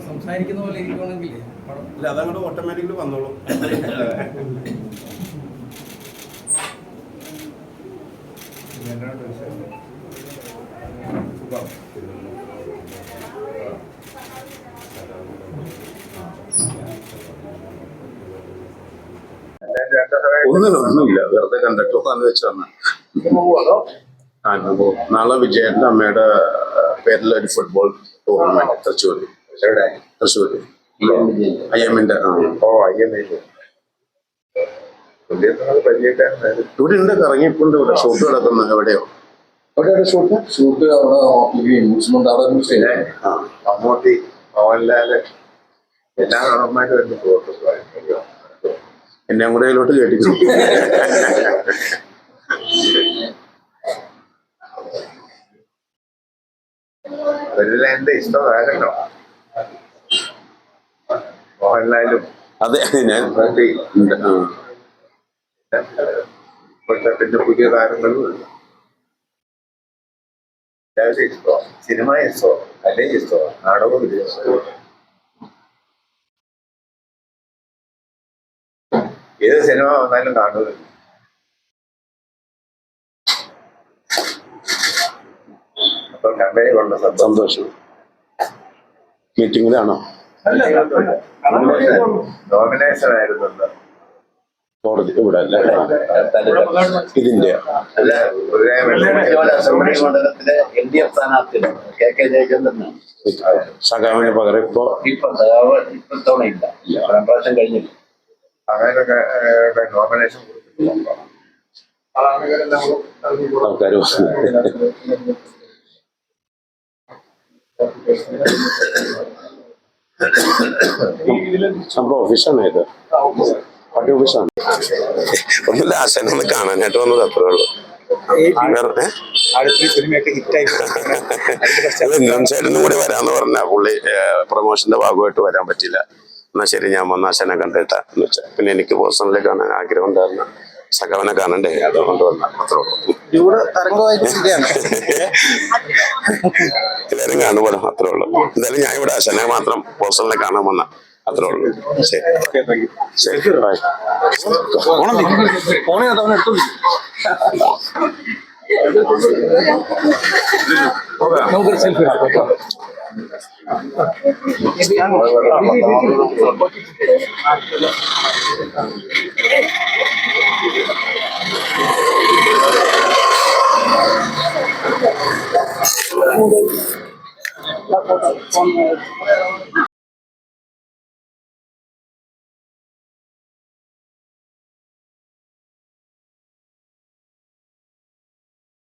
സംസാരിക്കുന്ന പോലെ ഇരിക്കുകയാണെങ്കിൽ ഇല്ല, അതങ്ങോട്ട് ഓട്ടോമാറ്റിക്കലി വന്നോളൂ. ഒന്നുമില്ല, വെറുതെ കണ്ടക്ടർ പറഞ്ഞു വെച്ച് വന്ന. നാളെ വിജയന്റെ അമ്മയുടെ പേരിലൊരു ഫുട്ബോൾ ടൂർണമെന്റ് തൃശ്ശൂര്. അയ്യമ്മിന്റെ. ഇവിടെ ഉണ്ട്, ഇറങ്ങിയിട്ടുണ്ട്. ഇവിടെ ഷൂട്ട് കിടക്കുന്നത് എവിടെയോ. ഷൂട്ട് മമ്മൂട്ടി, മോഹൻലാല് എല്ലാ നടന്മാരും എന്റെ സുഹൃത്തുക്കളാണ്. എന്നെ കൂടെ അതിലോട്ട് കേട്ടിച്ചു. അവരെല്ലാം എന്റെ ഇഷ്ടമായിരുന്നു. മോഹൻലാലും അതെ, ഞാൻ ഇപ്പോഴത്തെ പിന്നെ പുതിയ താരങ്ങളും എല്ലാവരും ഇഷ്ടമാണ്. സിനിമ ഇഷ്ടമാണ്, കലയും ഇഷ്ടമാണ്, നാടകവും ഇഷ്ടമാണ്. ഏത് സിനിമ വന്നാലും കാണുക. അപ്പൊ കമ്പനി കൊണ്ട സന്തോഷം. മീറ്റിംഗിലാണോ? നോമിനേഷൻ ആയിരുന്നു കോടതി ഇവിടെ അല്ല, ഇതിന്റെ അസംബ്ലി മണ്ഡലത്തിലെ LDF സ്ഥാനാർത്ഥിയാണ് KK ജയചന്ദ്രനാണ്. സഖാവിന് പകരം ഇപ്പൊ ഇത്തവണ ഇല്ല, പ്രാവശ്യം കഴിഞ്ഞില്ല. അങ്ങനെയൊക്കെ നോമിനേഷൻ ആൾക്കാർ സംഭവം ഓഫീസാണ് ഇത്, പാർട്ടി ഓഫീസാണ്. ഒന്നുമില്ല, ആശാനൊന്ന് കാണാനായിട്ട് വന്നത്, അത്രേ ഉള്ളൂ. ഇന്നും കൂടി വരാന്ന് പറഞ്ഞ പുള്ളി പ്രൊമോഷന്റെ ഭാഗമായിട്ട് വരാൻ പറ്റില്ല. എന്നാ ശരി, ഞാൻ വന്ന ആശാനെ കണ്ടിട്ടാ എന്ന് വെച്ചാൽ. പിന്നെ എനിക്ക് പേഴ്സണലി കാണാൻ ആഗ്രഹം ഉണ്ടായിരുന്നു, സഖാവിനെ കാണണ്ടേ, അതുകൊണ്ട് വന്ന അത്രേ ഉള്ളൂ. എല്ലാവരും കാണുപോലെ അത്രേ ഉള്ളൂ. എന്തായാലും ഞാൻ ഇവിടെ ആശാനെ മാത്രം പേഴ്സണലി കാണാൻ വന്ന അത്രേ ഉള്ളൂ. ശരി ശരി, ബൈ. നമുക്കൊരു സെൽഫി